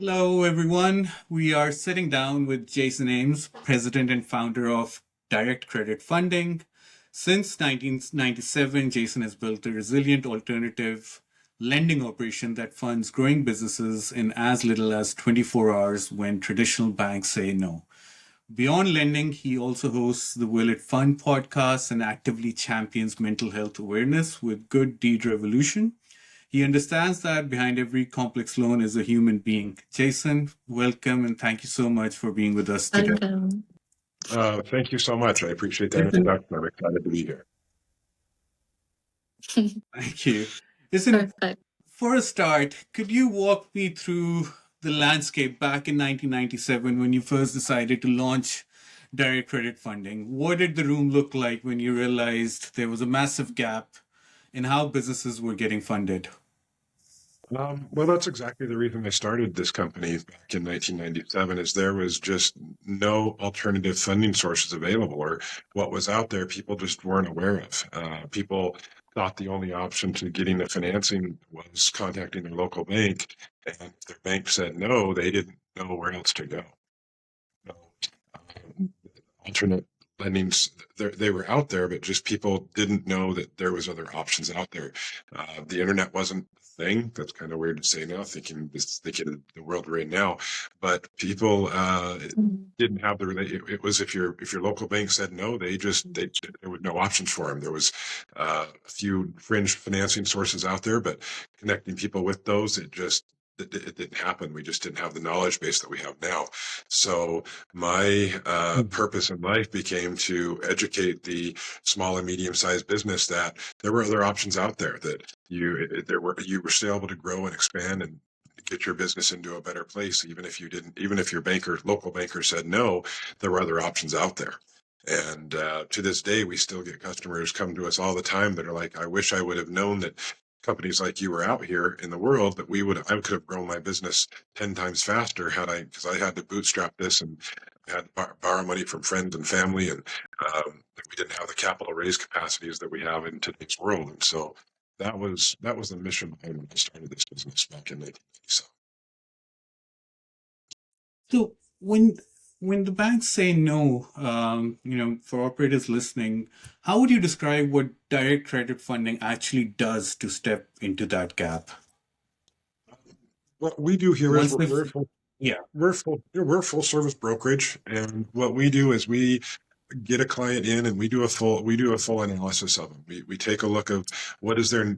Hello, everyone. We are sitting down with Jason Ames, president and founder of Direct Credit Funding. Since 1997, Jason has built a resilient alternative lending operation that funds growing businesses in as little as 24 hours when traditional banks say no. Beyond lending, he also hosts the Will It Fund podcast and actively champions mental health awareness with Good Deed Revolution. He understands that behind every complex loan is a human being. Jason, welcome and thank you so much for being with us today. Welcome. Thank you so much. I appreciate that Jason, introduction. I'm excited to be here. thank you. Listen, Perfect. for a start, could you walk me through the landscape back in 1997 when you first decided to launch direct credit funding? What did the room look like when you realized there was a massive gap in how businesses were getting funded? Well, that's exactly the reason I started this company back in 1997 is there was just no alternative funding sources available, or what was out there, people just weren't aware of. People thought the only option to getting the financing was contacting their local bank, and if their bank said no, they didn't know where else to go. So, alternate lendings, they were out there, but just people didn't know that there was other options out there. The internet wasn't a thing. That's kind of weird to say now, thinking of the world we're in now. But people Mm. didn't have it was if your local bank said no, there was no options for them. There was a few fringe financing sources out there, but connecting people with those, it didn't happen. We just didn't have the knowledge base that we have now. So my purpose in life became to educate the small and medium sized business that there were other options out there, that you were still able to grow and expand and get your business into a better place, even if your local banker said no, there were other options out there. And to this day, we still get customers come to us all the time that are like, I wish I would have known that companies like you were out here in the world, that I could have grown my business 10 times faster because I had to bootstrap this and had to borrow money from friends and family. And we didn't have the capital raise capacities that we have in today's world. And so that was the mission behind when I started this business back in 1987. So when the banks say no, for operators listening, how would you describe what direct credit funding actually does to step into that gap? What we do here is Once they've, yeah, we're a full service brokerage, and what we do is we get a client in and we do a full analysis of them. We take a look of what is their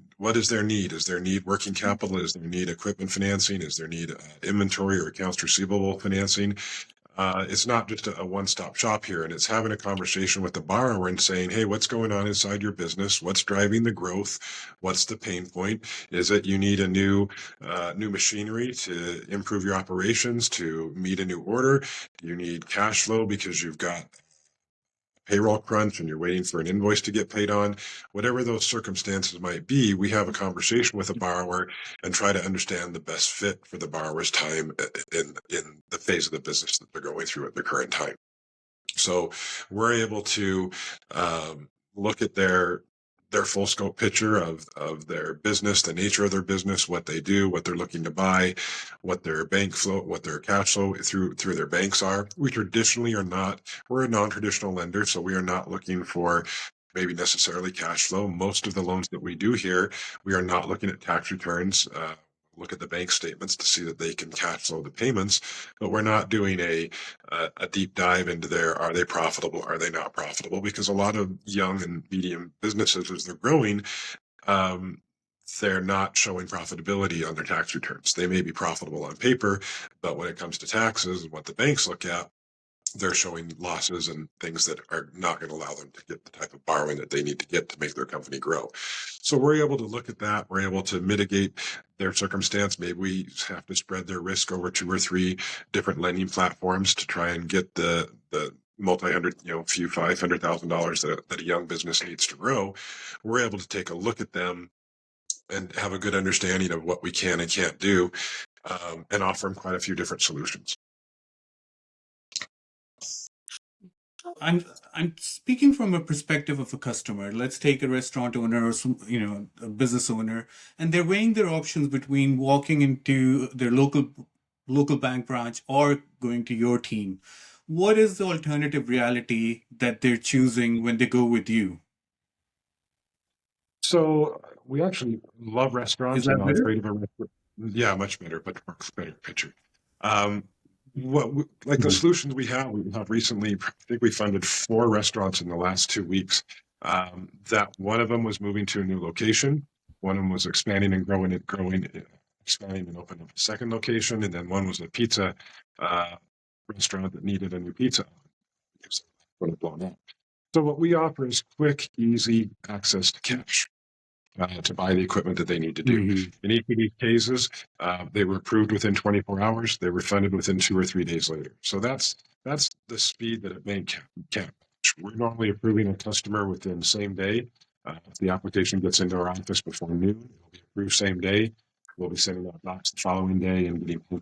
need. Is their need working capital? Is their need equipment financing? Is their need inventory or accounts receivable financing? It's not just a one-stop shop here, and it's having a conversation with the borrower and saying, hey, what's going on inside your business? What's driving the growth? What's the pain point? Is it you need a new machinery to improve your operations, to meet a new order? Do you need cash flow because you've got payroll crunch and you're waiting for an invoice to get paid on? Whatever those circumstances might be, we have a conversation with a borrower and try to understand the best fit for the borrower's time in the phase of the business that they're going through at the current time. So we're able to look at their full scope picture of their business, the nature of their business, what they do, what they're looking to buy, what their cash flow through their banks are. We're a non-traditional lender, so we are not looking for maybe necessarily cash flow. Most of the loans that we do here, we are not looking at tax returns. Look at the bank statements to see that they can cash flow the payments, but we're not doing a deep dive into are they profitable, are they not profitable? Because a lot of young and medium businesses, as they're growing, um, they're not showing profitability on their tax returns. They may be profitable on paper, but when it comes to taxes and what the banks look at, they're showing losses and things that are not going to allow them to get the type of borrowing that they need to get to make their company grow. So we're able to look at that. We're able to mitigate their circumstance. Maybe we have to spread their risk over 2 or 3 different lending platforms to try and get the multi-hundred, few $500,000 that a young business needs to grow. We're able to take a look at them and have a good understanding of what we can and can't do, and offer them quite a few different solutions. I'm speaking from a perspective of a customer. Let's take a restaurant owner or a business owner, and they're weighing their options between walking into their local local bank branch or going to your team, what is the alternative reality that they're choosing when they go with you? So we actually love Is restaurants and that not better? afraid of a restaurant. Yeah, much better, but much better picture. Um, like the Mhm. solutions we have recently, I think we funded 4 restaurants in the last 2 weeks. That one of them was moving to a new location. One of them was expanding and expanding and opening up a second location. And then one was a pizza uh, restaurant that needed a new pizza oven because it was blown up. So what we offer is quick, easy access to cash to buy the equipment that they need to do. Mhm. In each of these cases, they were approved within 24 hours. They were funded within 2 or 3 days later. So that's the speed that a bank can't match. We're normally approving a customer within the same day. If the application gets into our office before noon, it'll be approved same day. We'll be sending out docs the following day and getting paid.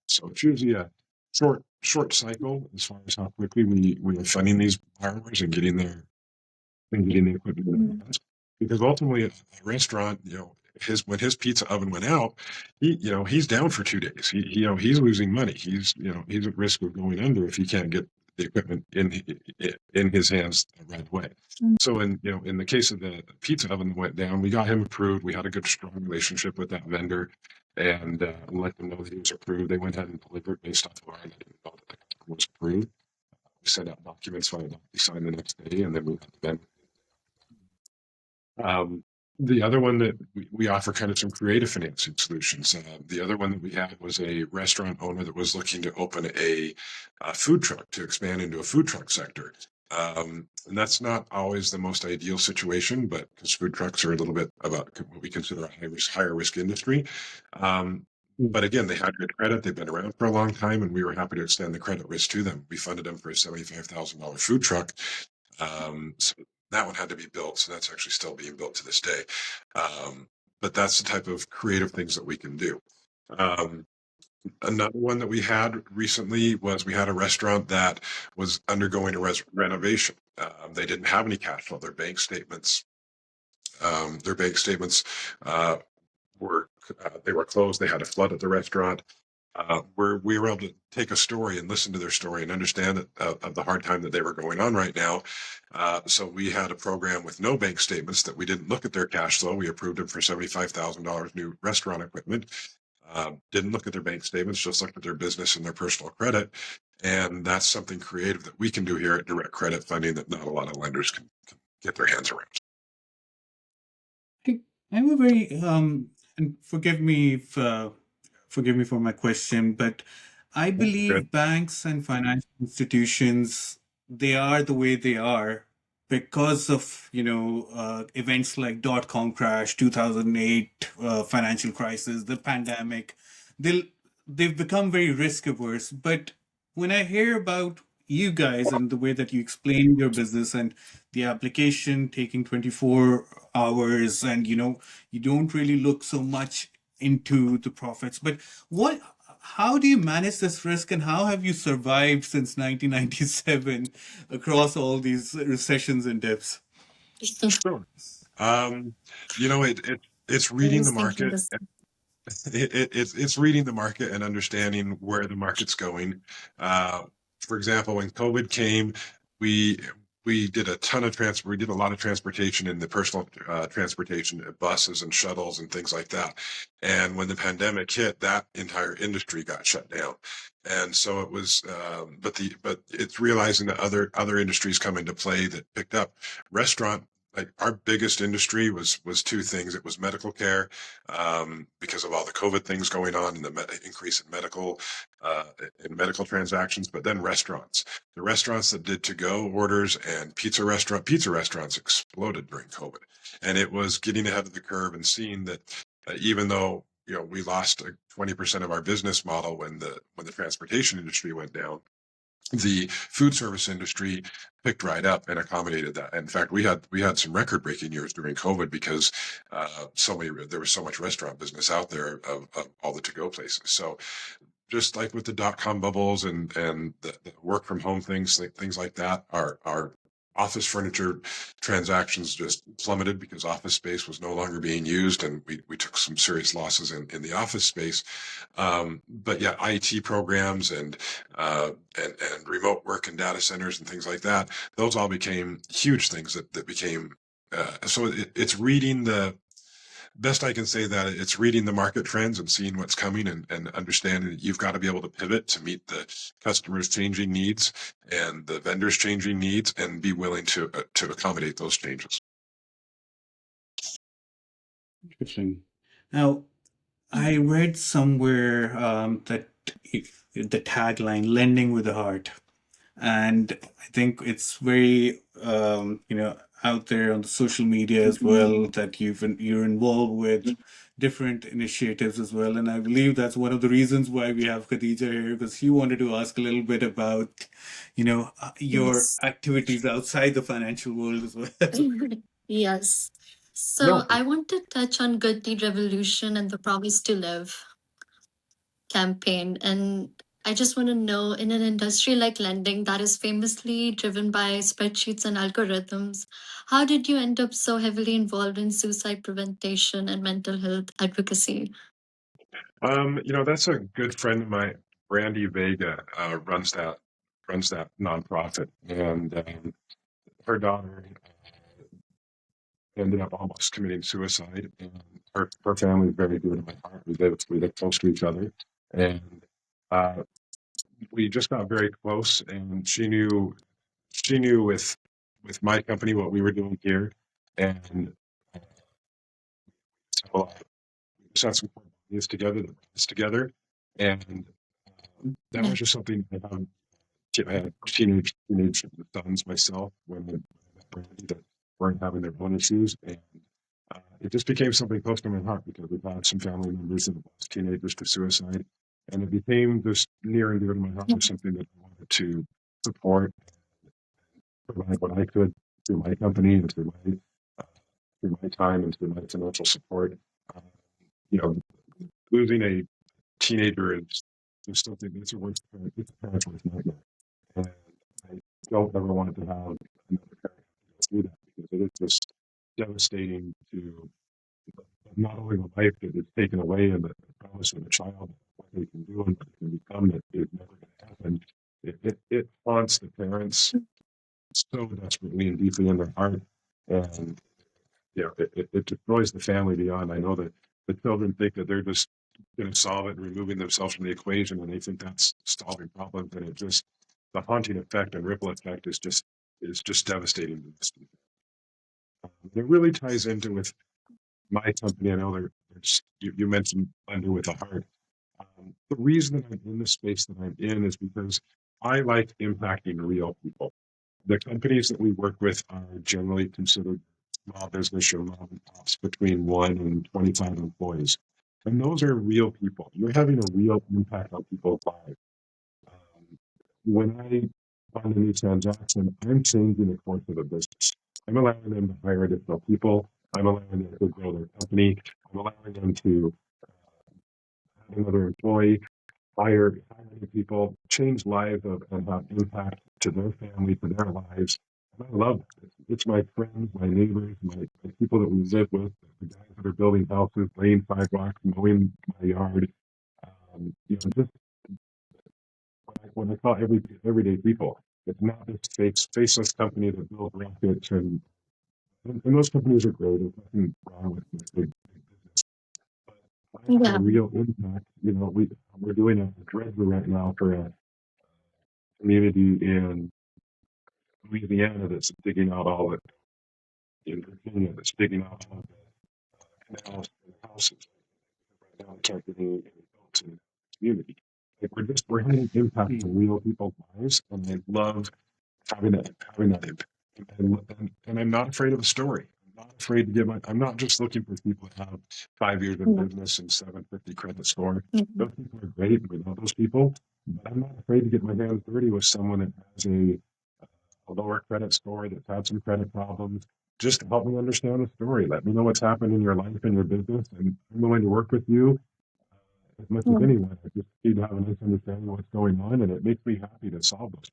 So it's usually a short cycle as far as how quickly we are funding these borrowers and getting the equipment in their hands. Because ultimately, a restaurant, when his pizza oven went out, he's down for 2 days. He's losing money. He's at risk of going under if he can't get the equipment in his hands right away. So in the case of the pizza oven that went down, we got him approved. We had a good strong relationship with that vendor, and let them know that he was approved. They went ahead and delivered based off of our letting them know that the customer was approved. We sent out documents, we signed the next day, and then we had the vendor. Um, the other one that we offer kind of some creative financing solutions. The other one that we had was a restaurant owner that was looking to open a food truck to expand into a food truck sector. And that's not always the most ideal situation, but because food trucks are a little bit about what we consider a higher risk industry. But again, they had good credit. They've been around for a long time, and we were happy to extend the credit risk to them. We funded them for a $75,000 food truck. So that one had to be built. So that's actually still being built to this day. Um, but that's the type of creative things that we can do. Um, Another one that we had recently was we had a restaurant that was undergoing a renovation. They didn't have any cash flow. Their bank statements uh, were they were closed. They had a flood at the restaurant. Where we were able to take a story and listen to their story and understand of the hard time that they were going on right now. So we had a program with no bank statements that we didn't look at their cash flow. We approved them for $75,000 new restaurant equipment. Didn't look at their bank statements, just looked at their business and their personal credit. And that's something creative that we can do here at Direct Credit Funding that not a lot of lenders can get their hands around. I- I'm a very and forgive me for my question, but I Good. believe banks and financial institutions, they are the way they are because of, events like dot-com crash, 2008 financial crisis, the pandemic. They'll they've become very risk averse. But when I hear about you guys and the way that you explain your business and the application taking 24 hours, and you don't really look so much into the profits, but what how do you manage this risk, and how have you survived since 1997 across all these recessions and dips? Sure. Um, it's I reading the was thinking market. this. It's reading the market and understanding where the market's going. Uh, for example, when COVID came, we we did a ton of transfer. We did a lot of transportation in the personal transportation, buses and shuttles and things like that. And when the pandemic hit, that entire industry got shut down. And so it was, but it's realizing that other industries come into play that picked up. Restaurant, like our biggest industry was two things. It was medical care because of all the COVID things going on and the increase uh, in medical transactions, but then restaurants. The restaurants that did to-go orders and pizza restaurants exploded during COVID, and it was getting ahead of the curve and seeing that even though we lost 20% of our business model when the transportation industry went down, the food service industry picked right up and accommodated that. In fact, we had some record breaking years during COVID because there was so much restaurant business out there of all the to go places. So just like with the dot-com bubbles and the work from home things like that, our office furniture transactions just plummeted because office space was no longer being used, and we took some serious losses in the office space. But yeah, IT programs and remote work and data centers and things like that, those all became huge things that became so it's reading the best I can say that it's reading the market trends and seeing what's coming and understanding that you've got to be able to pivot to meet the customers' changing needs and the vendors' changing needs and be willing to accommodate those changes. Interesting. Now, I read somewhere that if the tagline "lending with the heart," and I think it's very out there on the social media as well that you're involved with different initiatives as well, and I believe that's one of the reasons why we have Khadija here, because she wanted to ask a little bit about your Yes. activities outside the financial world as well. Yes. So No, I want to touch on Good Deed Revolution and the Promise to Live campaign. And I just want to know, in an industry like lending that is famously driven by spreadsheets and algorithms, how did you end up so heavily involved in suicide prevention and mental health advocacy? that's a good friend of mine, Brandy Vega, runs that nonprofit, and her daughter ended up almost committing suicide. And her family is very dear to my heart. We live close to each other, and uh, we just got very close. And she knew with my company what we were doing here, and so we just had some core values together that brought us together, and that Yeah. was just something I had teenage sons myself when I met Brandy that weren't having their own issues, and it just became something close to my heart because we've had some family members that have lost teenagers to suicide, and it became just near and dear to my heart Yeah. as something that I wanted to support, provide what I could through my company and uh, through my time and through my financial support. Uh, you know, losing a teenager is something that's a worst it's a parent's worst nightmare, and I don't ever want to have another parent go through that because it is just devastating to not only the life that is taken away and the promise of a child, what they can do and what they can become, that is never going to happen. It haunts the parents so desperately and deeply in their heart, and it destroys the family beyond. I know that the children think that they're just going to solve it and removing themselves from the equation, and they think that's solving problems, and it just the haunting effect and ripple effect is just devastating to this. It really ties into with my company. I know you mentioned Under with a Heart. The reason that I'm in the space that I'm in is because I like impacting real people. The companies that we work with are generally considered small business or mom and pops between 1 and 25 employees. And those are real people. You're having a real impact on people's lives. When I find a new transaction, I'm changing the course of a business. I'm allowing them to hire additional people. I'm allowing them to grow their company. I'm allowing them to have another employee, hire new people, change lives and have impact to their family, to their lives. And I love it. It's my friends, my neighbors, my people that we live with, the guys that are building houses, laying sidewalks, mowing my yard. Just when I call everyday people, it's not this faceless company that builds rockets and those companies are great. There's nothing wrong with big business. But I have a Yeah. real impact. We're doing a dredger right now for a community in Louisiana that's digging out all the in Virginia that's digging out all the canals and houses. Right now, we can't get any built in the community. Like we're having impact on real people's lives, and I love having that impact. And I'm not afraid of the story. I'm not afraid to I'm not just looking for people that have 5 years in Yeah. business and 750 credit score. Mhm. Those people are great. We love those people. But I'm not afraid to get my hands dirty with someone that has a lower credit score, that's had some credit problems. Just help me understand the story. Let me know what's happened in your life and your business. And I'm willing to work with you as much as Yeah. anyone. I just need to have a nice understanding of what's going on. And it makes me happy to solve those.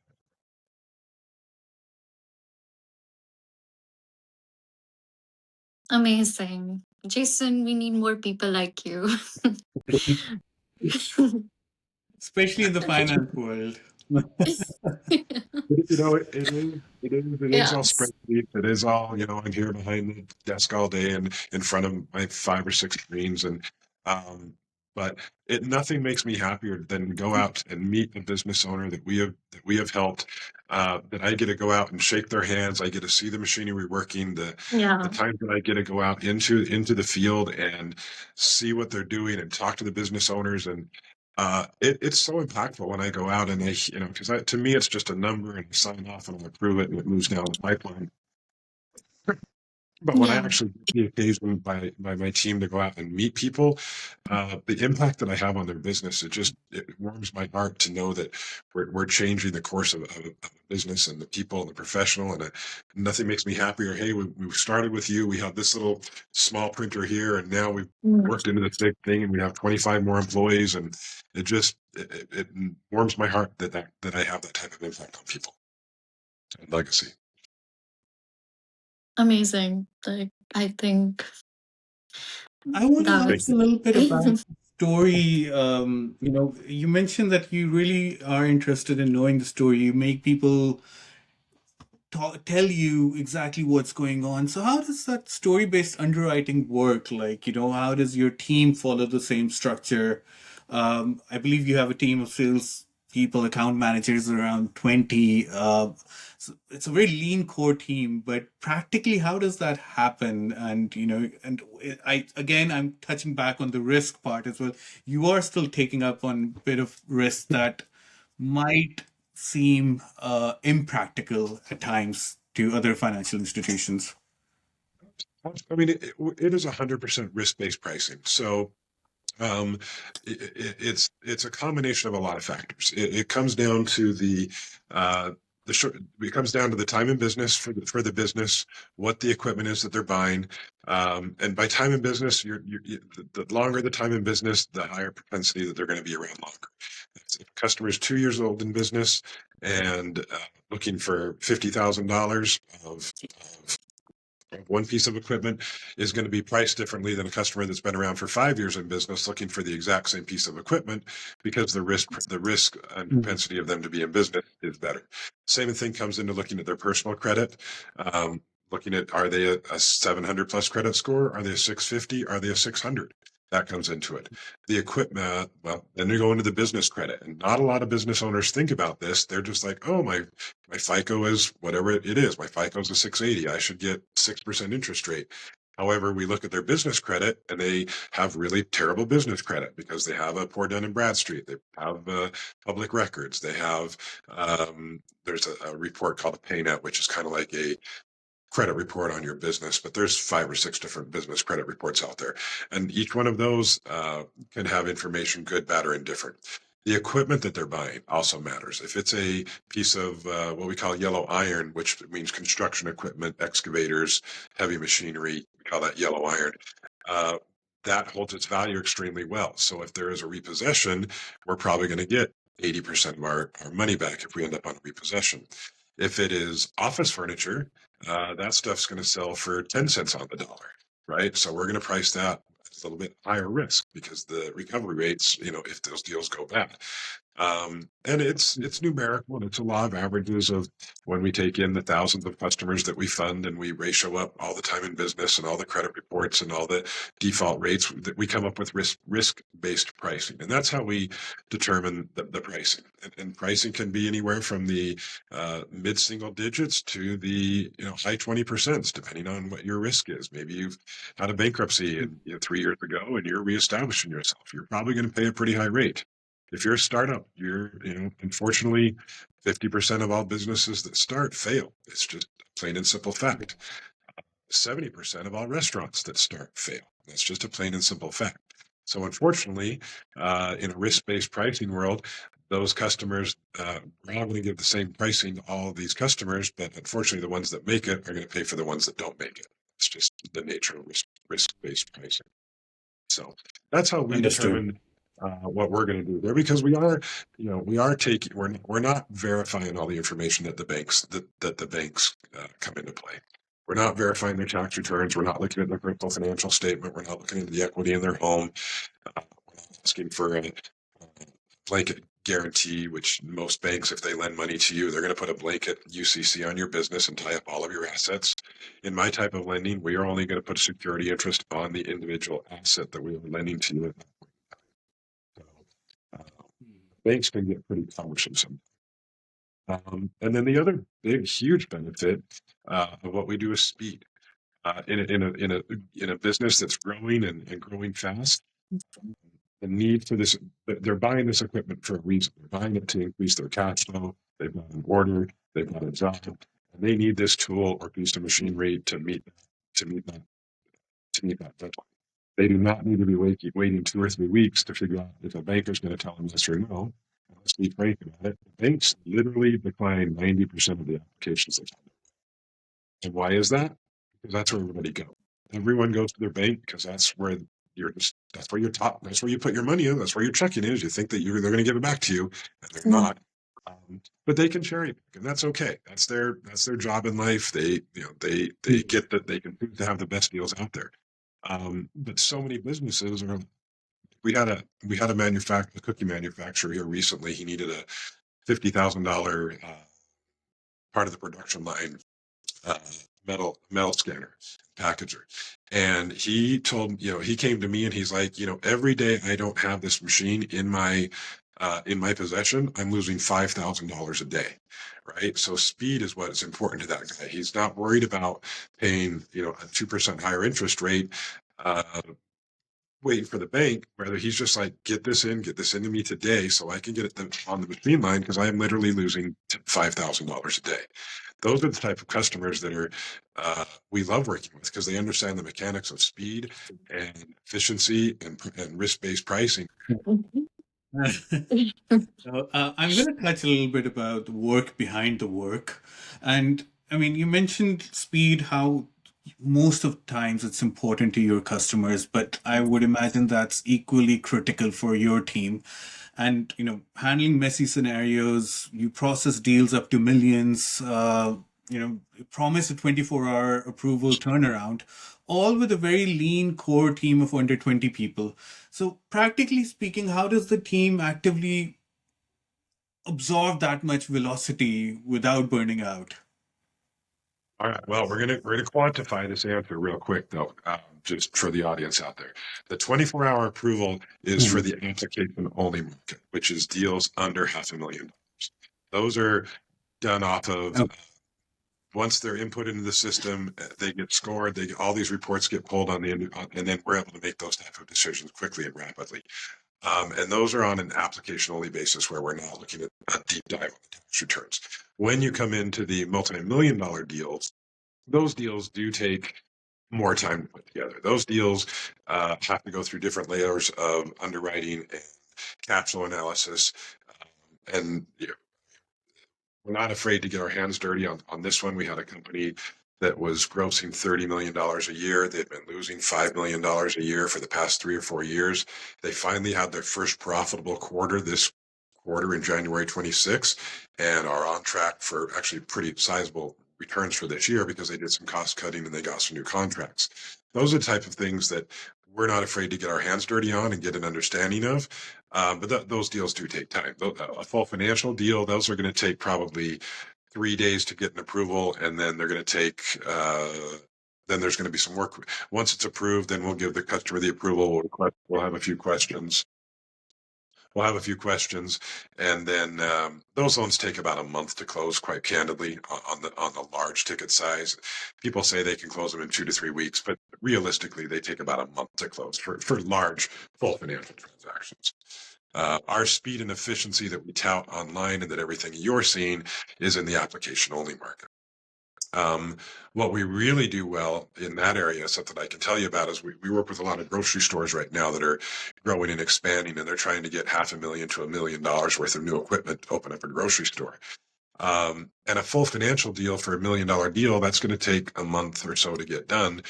Amazing. Jason, we need more people like you. Especially in the finance world. It is all Yes. spreadsheets. It is all, I'm here behind the desk all day and in front of my 5 or 6 screens. Um, but nothing makes me happier than go out and meet a business owner that we have helped, that I get to go out and shake their hands. I get to see the machinery working, the Yeah. times that I get to go out into the field and see what they're doing and talk to the business owners. And it's so impactful when I go out and because to me, it's just a number and I sign off and I approve it and it moves down the pipeline. But when I Yeah. actually get the occasion by my team to go out and meet people, the impact that I have on their business, it warms my heart to know that we're changing the course of a business and the people and the professional. And nothing makes me happier. Hey, we started with you. We have this little small printer here, and now we've Mm. worked into this big thing, and we have 25 more employees. And it warms my heart that I have that type of impact on people and legacy. Amazing. Like, I think I want to Thank ask that's a you. little bit about the story. You mentioned that you really are interested in knowing the story. You make people tell you exactly what's going on. So how does that story-based underwriting work? Like, how does your team follow the same structure? I believe you have a team of sales people, account managers, around 20. So it's a very lean core team, but practically, how does that happen? And, I'm touching back on the risk part as well. You are still taking up on a bit of risk that might seem impractical at times to other financial institutions. I mean, it is 100% risk-based pricing. So um, it's a combination of a lot of factors. It comes down to uh, it comes down to the time in business for the business, what the equipment is that they're buying, and by time in business, the longer the time in business, the higher propensity that they're going to be around longer. If a customer is 2 years old in business and looking for $50,000 of one piece of equipment is going to be priced differently than a customer that's been around for 5 years in business looking for the exact same piece of equipment because the risk and Mhm. propensity of them to be in business is better. Same thing comes into looking at their personal credit. Looking at, are they a 700 plus credit score? Are they a 650? Are they a 600? That comes into it. The equipment, well, then we go into the business credit, and not a lot of business owners think about this. They're just like, oh, my FICO is whatever it is. My FICO is a 680. I should get 6% interest rate. However, we look at their business credit and they have really terrible business credit because they have a poor Dun and Bradstreet. They have public records. They have, there's a report called a PayNet, which is kind of like a credit report on your business, but there's 5 or 6 different business credit reports out there. And each one of those can have information, good, bad, or indifferent. The equipment that they're buying also matters. If it's a piece of what we call yellow iron, which means construction equipment, excavators, heavy machinery, we call that yellow iron. Uh, that holds its value extremely well. So if there is a repossession, we're probably going to get 80% of our money back if we end up on a repossession. If it is office furniture, that stuff's going to sell for 10 cents on the dollar, right? So we're going to price that a little bit higher risk because the recovery rates, if those deals go bad. And it's numerical and it's a law of averages of when we take in the thousands of customers that we fund and we ratio up all the time in business and all the credit reports and all the default rates that we come up with risk-based pricing. And that's how we determine the pricing. And pricing can be anywhere from the mid-single digits to the high 20%, depending on what your risk is. Maybe you've had a bankruptcy 3 years ago and you're reestablishing yourself. You're probably going to pay a pretty high rate. If you're a startup, unfortunately, 50% of all businesses that start fail. It's just a plain and simple fact. 70% of all restaurants that start fail. That's just a plain and simple fact. So unfortunately, in a risk-based pricing world, those customers, we're not going to give the same pricing to all of these customers, but unfortunately, the ones that make it are going to pay for the ones that don't make it. It's just the nature of risk-based pricing. So that's how we Understood. determine what we're going to do there, because we're not verifying all the information that the banks come into play. We're not verifying their tax returns. We're not looking at their personal financial statement. We're not looking into the equity in their home. We're not asking for a blanket guarantee, which most banks, if they lend money to you, they're going to put a blanket UCC on your business and tie up all of your assets. In my type of lending, we are only going to put a security interest on the individual asset that we are lending to you. So, banks can get pretty cumbersome sometimes. And then the other big, huge benefit of what we do is speed. In a business that's growing and growing fast, the need for this, they're buying this equipment for a reason. They're buying it to increase their cash flow. They've got an order, they've got a job, and they need this tool or piece of machinery to meet that deadline. They do not need to be waiting 2 or 3 weeks to figure out if a banker's going to tell them yes or no. Let's be frank about it. Banks literally decline 90% of the applications they have. And why is that? Because that's where everybody goes. Everyone goes to their bank because that's where that's where you put your money in. That's where your checking is. You think that they're going to give it back to you, and they're not. But they can cherry pick, and that's okay. That's their job in life. They get that they can choose to have the best deals out there. But so many businesses are. We had a cookie manufacturer here recently. He needed a $50,000 part of the production line metal scanner packager, and he came to me and he's like, every day I don't have this machine in my possession, I'm losing $5,000 a day, right? So speed is what is important to that guy. He's not worried about paying a 2% higher interest rate, waiting for the bank. Whether he's just like, get this into me today so I can get it on the machine line, because I am literally losing $5,000 a day. Those are the type of customers that are we love working with, because they understand the mechanics of speed and efficiency and risk-based pricing. So, I'm going to touch a little bit about the work behind the work. And I mean, you mentioned speed, how most of the times it's important to your customers, but I would imagine that's equally critical for your team. And, handling messy scenarios, you process deals up to millions, you promise a 24-hour approval turnaround, all with a very lean core team of under 20 people. So practically speaking, how does the team actively absorb that much velocity without burning out? All right. Well, we're gonna quantify this answer real quick, though, just for the audience out there. The 24-hour approval is for the application only market, which is deals under $500,000. Those are done off of once they're input into the system, they get scored. All these reports get pulled on and then we're able to make those type of decisions quickly and rapidly. And those are on an application only basis, where we're not looking at a deep dive on the tax returns. When you come into the multi-million-dollar deals, those deals do take more time to put together. Those deals have to go through different layers of underwriting and cash flow analysis. And we're not afraid to get our hands dirty on this one. We had a company that was grossing $30 million a year. They'd been losing $5 million a year for the past 3 or 4 years. They finally had their first profitable quarter this quarter in January 26, and are on track for actually pretty sizable returns for this year, because they did some cost cutting and they got some new contracts. Those are the type of things that we're not afraid to get our hands dirty on and get an understanding of. But those deals do take time. A full financial deal, those are going to take probably 3 days to get an approval, and then they're going to take. Then there's going to be some work. Once it's approved, then we'll give the customer the approval. We'll have a few questions. And then those loans take about a month to close. Quite candidly, on the large ticket size, people say they can close them in 2 to 3 weeks, but realistically, they take about a month to close for large, full financial transactions. Our speed and efficiency that we tout online, and that everything you're seeing, is in the application only market. What we really do well in that area, something I can tell you about, is we work with a lot of grocery stores right now that are growing and expanding, and they're trying to get $500,000 to $1 million worth of new equipment to open up a grocery store. And a full financial deal for $1 million deal, that's going to take a month or so to get done,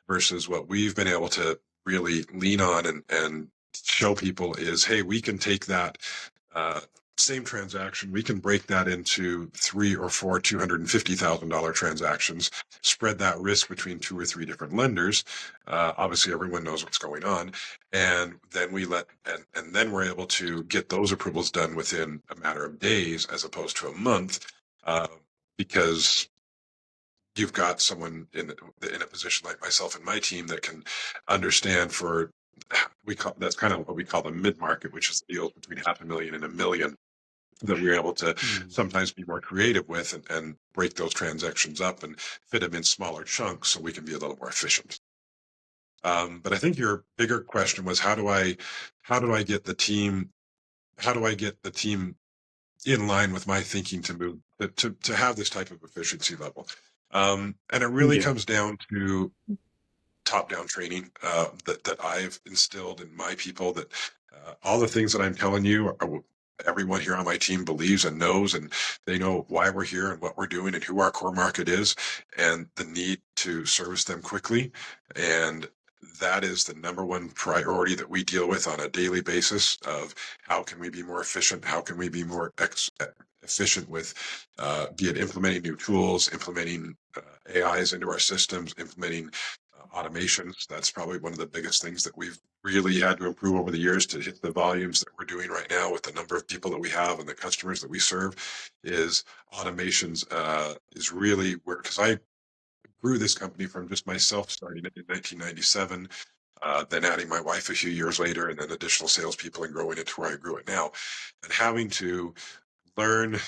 versus what we've been able to really lean on and show people is, hey, we can take that same transaction, we can break that into 3 or 4 $250,000 transactions, spread that risk between 2 or 3 different lenders. Obviously, everyone knows what's going on, and then and then we're able to get those approvals done within a matter of days, as opposed to a month, because you've got someone in a position like myself and my team that can understand that's kind of what we call the mid market, which is deals between $500,000 and $1 million, that we're able to sometimes be more creative with and break those transactions up and fit them in smaller chunks so we can be a little more efficient. But I think your bigger question was how do I get the team in line with my thinking to move to have this type of efficiency level. And it really comes down to top-down training that I've instilled in my people, that all the things that I'm telling you everyone here on my team believes and knows, and they know why we're here and what we're doing and who our core market is and the need to service them quickly. And that is the number one priority that we deal with on a daily basis of how can we be more efficient? How can we be more efficient with, be it implementing new tools, implementing AIs into our systems, implementing automations. That's probably one of the biggest things that we've really had to improve over the years to hit the volumes that we're doing right now with the number of people that we have and the customers that we serve. Is automations is really where, because I grew this company from just myself starting it in 1997, then adding my wife a few years later, and then additional salespeople, and growing it to where I grew it now, and having to learn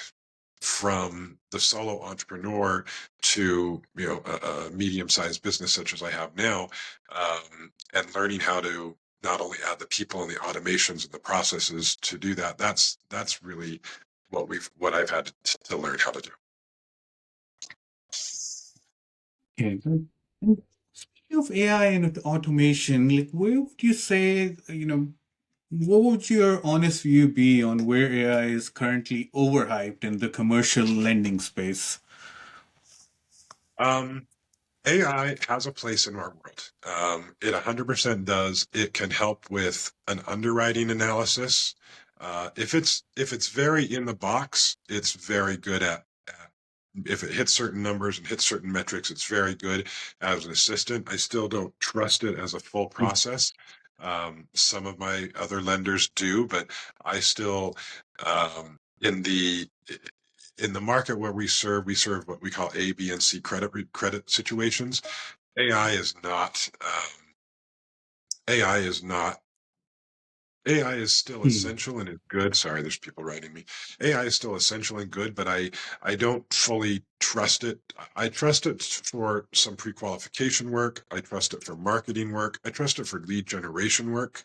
from the solo entrepreneur to a medium-sized business such as I have now, and learning how to not only add the people and the automations and the processes to do that. That's really what I've had to learn how to do. Okay, good. And speaking of AI and automation, like where would you say, what would your honest view be on where AI is currently overhyped in the commercial lending space? AI has a place in our world. It 100% does. It can help with an underwriting analysis. If it's very in the box, it's very good at. If it hits certain numbers and hits certain metrics, it's very good as an assistant. I still don't trust it as a full process. Some of my other lenders do, but I still, in the market where we serve what we call A, B, and C credit situations. AI is not. AI is not. AI is still essential and is good. Sorry, there's people writing me. AI is still essential and good, but I don't fully trust it. I trust it for some pre-qualification work. I trust it for marketing work. I trust it for lead generation work.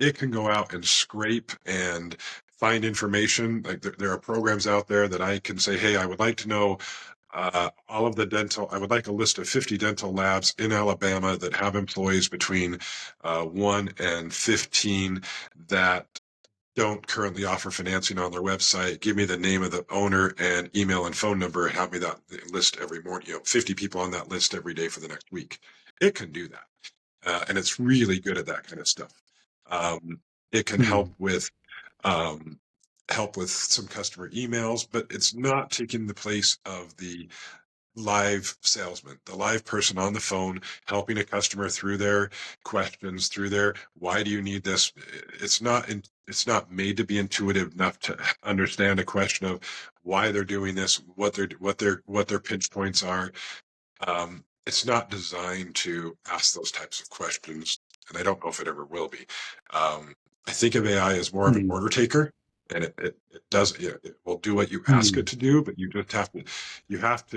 It can go out and scrape and find information. Like there are programs out there that I can say, hey, I would like to know all of the I would like a list of 50 dental labs in Alabama that have employees between 1 and 15 that don't currently offer financing on their website. Give me the name of the owner and email and phone number, and have me that list every morning. 50 people on that list every day for the next week. It can do that, and it's really good at that kind of stuff. It can help with some customer emails, but it's not taking the place of the live salesman, the live person on the phone, helping a customer through their questions, through their why do you need this. It's not made to be intuitive enough to understand a question of why they're doing this, what their pinch points are. It's not designed to ask those types of questions, and I don't know if it ever will be. I think of AI as more of an order taker, and it does, it will do what you ask it to do, but you just have to,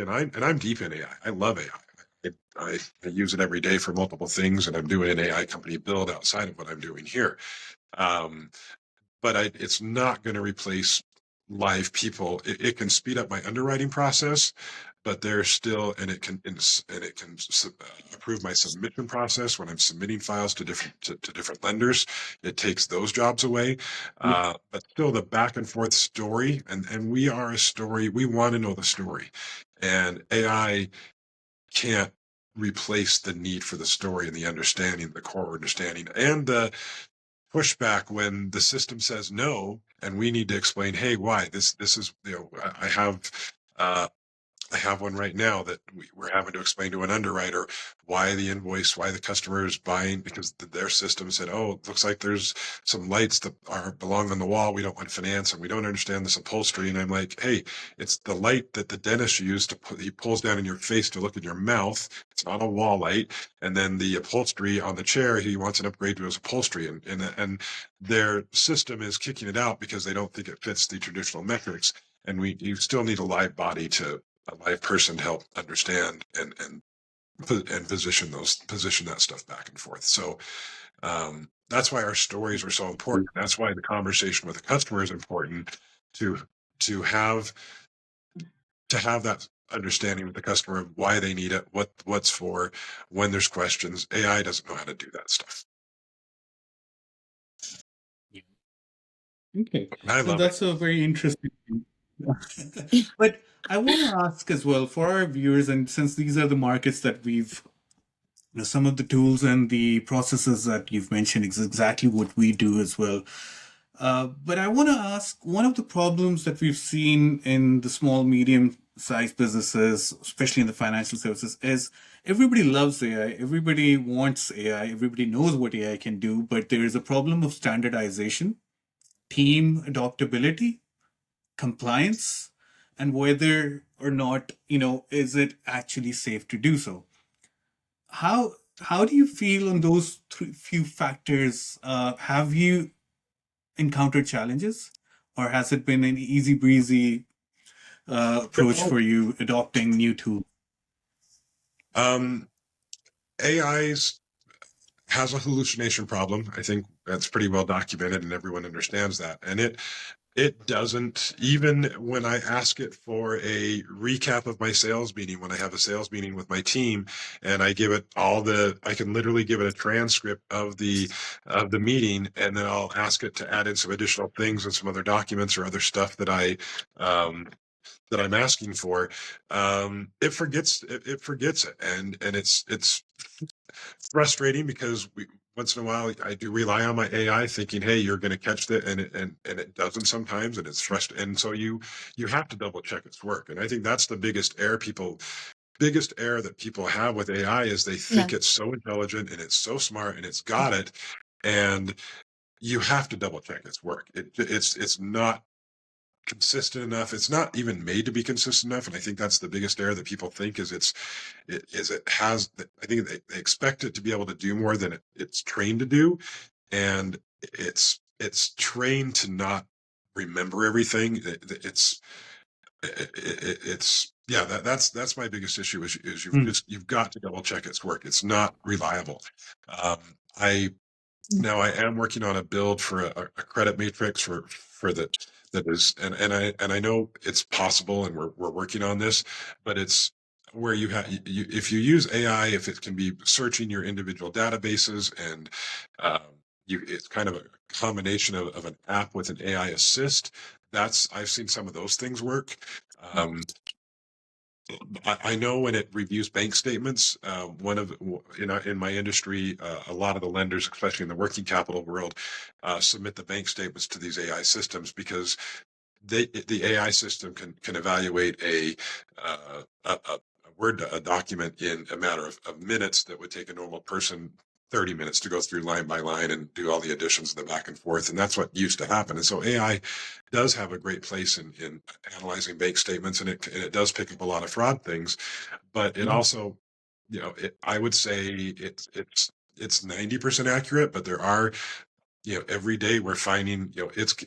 and I'm deep in AI. I love AI. I use it every day for multiple things, and I'm doing an AI company build outside of what I'm doing here. But it's not going to replace live people. It can speed up my underwriting process, but there's still, and it can approve my submission process when I'm submitting files to different lenders. It takes those jobs away, but still the back and forth story, and we are a story. We want to know the story, and AI can't replace the need for the story and the understanding, the core understanding, and the pushback when the system says no, and we need to explain, hey, why this is, I have one right now that we're having to explain to an underwriter why the invoice, why the customer is buying, because their system said, oh, it looks like there's some lights that belong on the wall. We don't want finance and we don't understand this upholstery. And I'm like, hey, it's the light that the dentist used to he pulls down in your face to look in your mouth. It's not a wall light. And then the upholstery on the chair, he wants an upgrade to his upholstery. And their system is kicking it out because they don't think it fits the traditional metrics. And you still need a live body a live person to help understand and position that stuff back and forth. So that's why our stories are so important. That's why the conversation with the customer is important to have that understanding with the customer of why they need it, what's for, when there's questions. AI doesn't know how to do that stuff. Okay, I so love that's a very interesting. But I want to ask as well for our viewers, and since these are the markets that some of the tools and the processes that you've mentioned is exactly what we do as well. But I want to ask, one of the problems that we've seen in the small, medium-sized businesses, especially in the financial services, is everybody loves AI, everybody wants AI, everybody knows what AI can do, but there is a problem of standardization, team adoptability, compliance, and whether or not, is it actually safe to do so? How do you feel on those few factors? Have you encountered challenges, or has it been an easy breezy approach for you adopting new tools? AI's has a hallucination problem. I think that's pretty well documented and everyone understands that. And it doesn't, even when I ask it for a recap of my sales meeting, when I have a sales meeting with my team and I give it I can literally give it a transcript of the meeting, and then I'll ask it to add in some additional things and some other documents or other stuff that I'm asking for. It forgets it. And it's frustrating because once in a while I do rely on my AI thinking, hey, you're going to catch that, and it doesn't sometimes, and it's frustrating. And so you have to double check its work. And I think that's the biggest error that people have with AI is they think it's so intelligent and it's so smart and it's got it, and you have to double check its work. It's not consistent enough. It's not even made to be consistent enough. And I think that's the biggest error that people think is I think they expect it to be able to do more than it's trained to do. And it's trained to not remember everything. That's my biggest issue is you've got to double check its work. It's not reliable. I am working on a build for a credit matrix for that is, and I know it's possible, and we're working on this, but it's where if you use AI, if it can be searching your individual databases, and it's kind of a combination of an app with an AI assist. I've seen some of those things work. I know when it reviews bank statements, in my industry, a lot of the lenders, especially in the working capital world, submit the bank statements to these AI systems because the AI system can evaluate a Word document in a matter of minutes that would take a normal person 30 minutes to go through line by line and do all the additions and the back and forth. And that's what used to happen. And so AI does have a great place in analyzing bank statements, and it does pick up a lot of fraud things, but it also, I would say it's 90% accurate, but there are, every day we're finding,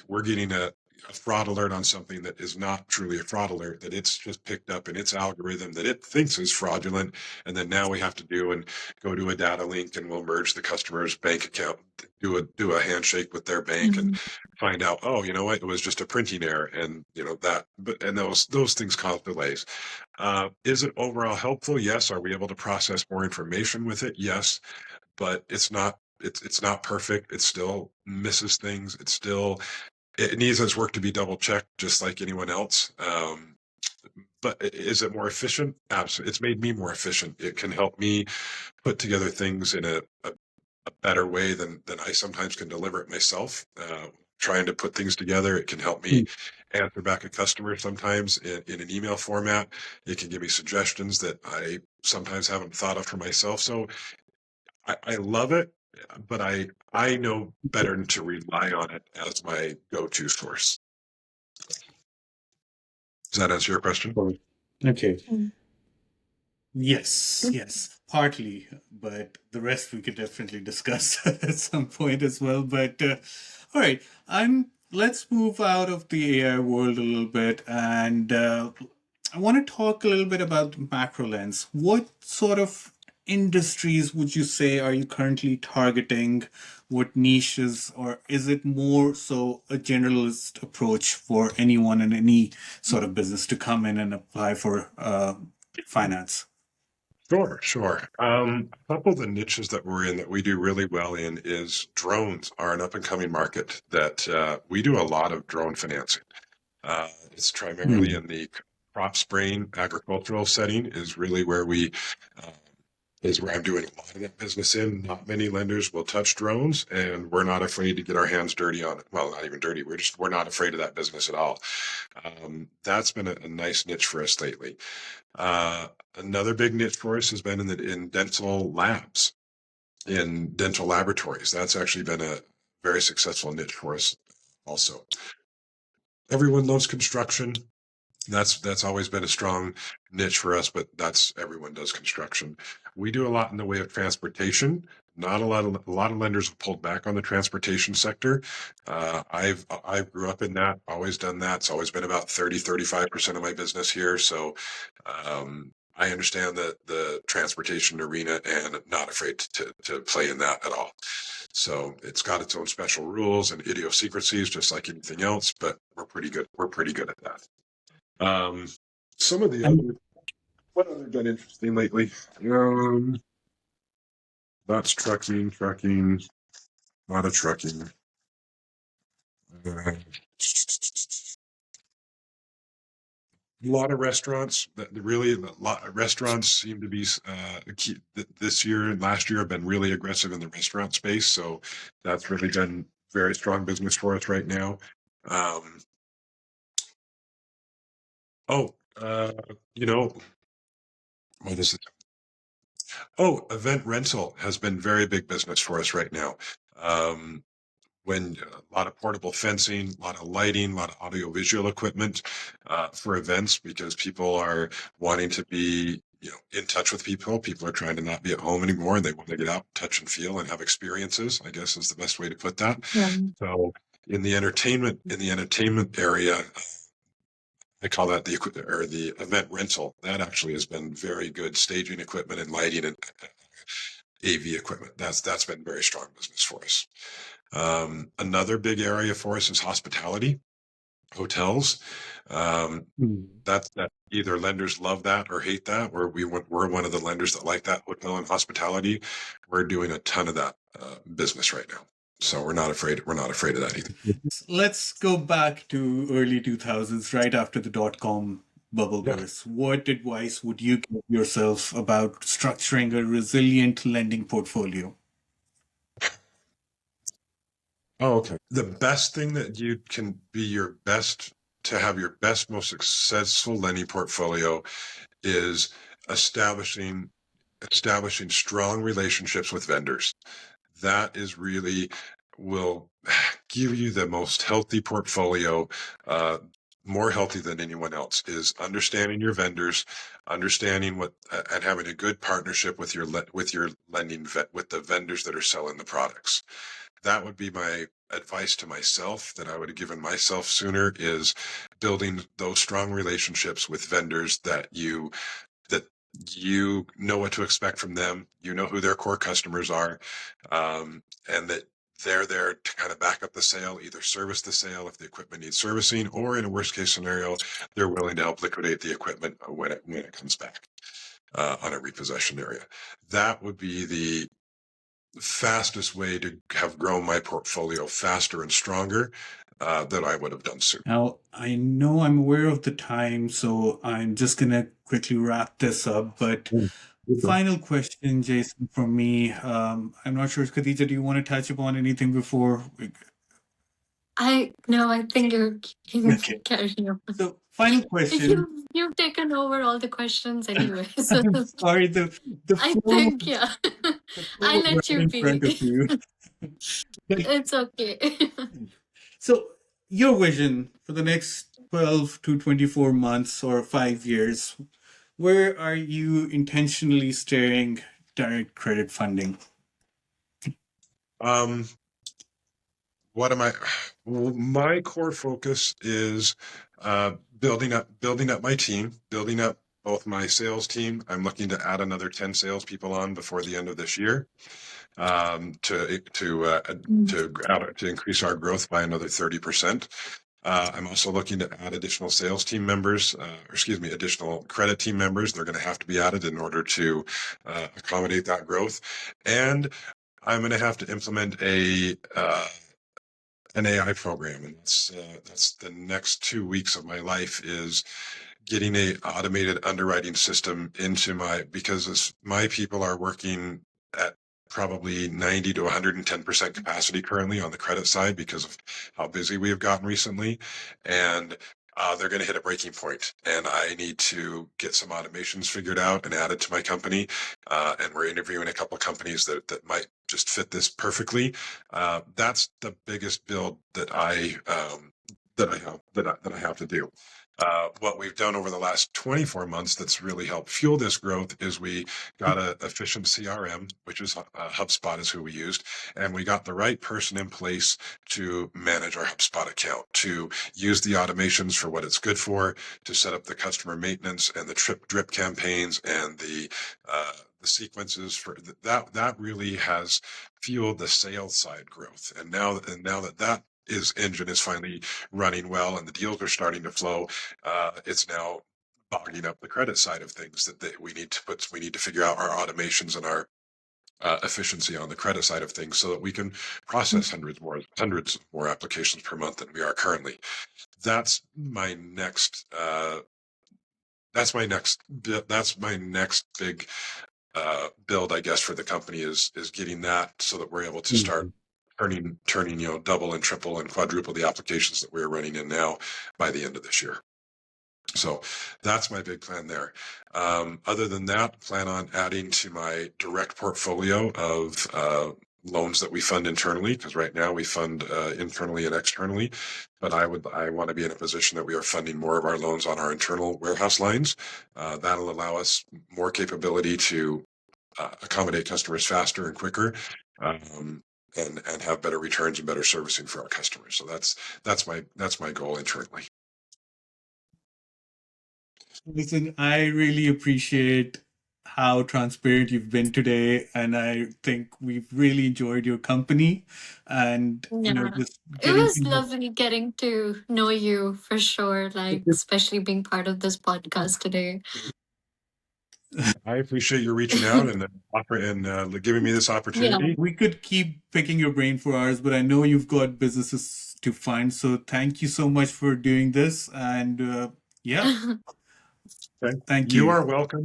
we're getting a fraud alert on something that is not truly a fraud alert, that it's just picked up in its algorithm that it thinks is fraudulent. And then now we have to go to a data link, and we'll merge the customer's bank account, do a handshake with their bank, and find out, oh, you know what, it was just a printing error. And those things cause delays. Is it overall helpful? Yes. Are we able to process more information with it? Yes. But it's not perfect. It still misses things. It needs its work to be double checked, just like anyone else. But is it more efficient? Absolutely. It's made me more efficient. It can help me put together things in a a better way than I sometimes can deliver it myself. Trying to put things together, it can help me answer back a customer sometimes in an email format. It can give me suggestions that I sometimes haven't thought of for myself. So I love it, but I know better to rely on it as my go-to source. Does that answer your question? Okay. Mm. Yes, partly, but the rest we could definitely discuss at some point as well. But all right, let's move out of the AI world a little bit, and I want to talk a little bit about the macro lens. What sort of industries would you say are you currently targeting? What niches, or is it more so a generalist approach for anyone in any sort of business to come in and apply for finance? Sure. A couple of the niches that we're in that we do really well in is drones are an up and coming market that we do a lot of drone financing. It's primarily in the crop spraying agricultural setting is really where uh, is where I'm doing a lot of that business in. Not many lenders will touch drones, and we're not afraid to get our hands dirty on it. Well, not even dirty. We're not afraid of that business at all. That's been a nice niche for us lately. Uh, Another big niche for us has been in dental labs, in dental laboratories. That's actually been a very successful niche for us also. Everyone loves construction. That's always been a strong niche for us, but that's everyone does construction. We do a lot in the way of transportation. Not a lot of lenders have pulled back on the transportation sector. I grew up in that, always done that. It's always been about 35% of my business here. So I understand the transportation arena and not afraid to play in that at all. So it's got its own special rules and idiosyncrasies, just like anything else, but we're pretty good. We're pretty good at that. Some of the other, what other been interesting lately? That's trucking, a lot of trucking. A lot of restaurants that really a lot restaurants seem to be this year and last year have been really aggressive in the restaurant space. So that's really been very strong business for us right now. Um, oh, you know, what is it? Oh, event rental has been very big business for us right now. Um, when a lot of portable fencing, a lot of lighting, a lot of audiovisual equipment for events because people are wanting to be, in touch with people. People are trying to not be at home anymore, and they want to get out, touch and feel, and have experiences. I guess is the best way to put that. Yeah. So, in the entertainment area, I call that the event rental. That actually has been very good staging equipment and lighting and AV equipment. That's been very strong business for us. Another big area for us is hospitality, hotels. That either lenders love that or hate that. We're one of the lenders that like that, hotel and hospitality. We're doing a ton of that business right now, so we're not afraid. We're not afraid of that either. Let's go back to early 2000s, right after the dot-com bubble Yeah. burst. What advice would you give yourself about structuring a resilient lending portfolio? Oh, okay. The best thing that you can be your best to have your best, most successful lending portfolio is establishing strong relationships with vendors. That is really will give you the most healthy portfolio, more healthy than anyone else. Is understanding your vendors, understanding what, and having a good partnership with your lending with the vendors that are selling the products. That would be my advice to myself that I would have given myself sooner is building those strong relationships with vendors that you know what to expect from them, you know who their core customers are, and that they're there to kind of back up the sale, either service the sale if the equipment needs servicing, or in a worst case scenario, they're willing to help liquidate the equipment when it comes back on a repossession area. That would be the fastest way to have grown my portfolio faster and stronger that I would have done sooner. Now, I know I'm aware of the time, so I'm just going to quickly wrap this up. But final question, Jason, from me. I'm not sure, Khadija, do you want to touch upon anything before we... No, I think you're Okay. carrying on. So, final question. You've taken over all the questions anyway. So I'm sorry, the I flow, think, yeah, the flow I'll was let right you in front of be. you. But It's okay. so, your vision for the next 12 to 24 months or 5 years, where are you intentionally steering direct credit funding? What am I? Well, my core focus is building up my team, building up both my sales team. I'm looking to add another 10 salespeople on before the end of this year, to increase our growth by another 30%. I'm also looking to add additional sales team members, additional credit team members. They're going to have to be added in order to accommodate that growth. And I'm going to have to implement an AI program, and that's the next 2 weeks of my life is getting a automated underwriting system into because as my people are working at probably 90 to 110% capacity currently on the credit side because of how busy we have gotten recently, and they're going to hit a breaking point, and I need to get some automations figured out and added to my company. And we're interviewing a couple of companies that might just fit this perfectly. That's the biggest build that I have to do. What we've done over the last 24 months that's really helped fuel this growth is we got a efficient CRM, which is HubSpot is who we used, and we got the right person in place to manage our HubSpot account, to use the automations for what it's good for, to set up the customer maintenance and the drip campaigns and the sequences for that really has fueled the sales side growth. And now that engine is finally running well and the deals are starting to flow, it's now bogging up the credit side of things that we need to figure out our automations and our efficiency on the credit side of things so that we can process hundreds more applications per month than we are currently. That's my next big build, I guess, for the company is getting that so that we're able to start turning, double and triple and quadruple the applications that we're running in now by the end of this year. So that's my big plan there. Other than that, plan on adding to my direct portfolio of loans that we fund internally, because right now we fund internally and externally. But I want to be in a position that we are funding more of our loans on our internal warehouse lines. That'll allow us more capability to accommodate customers faster and quicker. And have better returns and better servicing for our customers. So that's my goal internally. Listen, I really appreciate how transparent you've been today, and I think we've really enjoyed your company. And Yeah. just It getting was to know. lovely getting to know you for sure, like especially being part of this podcast today. I appreciate you reaching out and giving me this opportunity. We could keep picking your brain for hours, but I know you've got businesses to fund. So thank you so much for doing this. And yeah, Okay. thank You you. are welcome.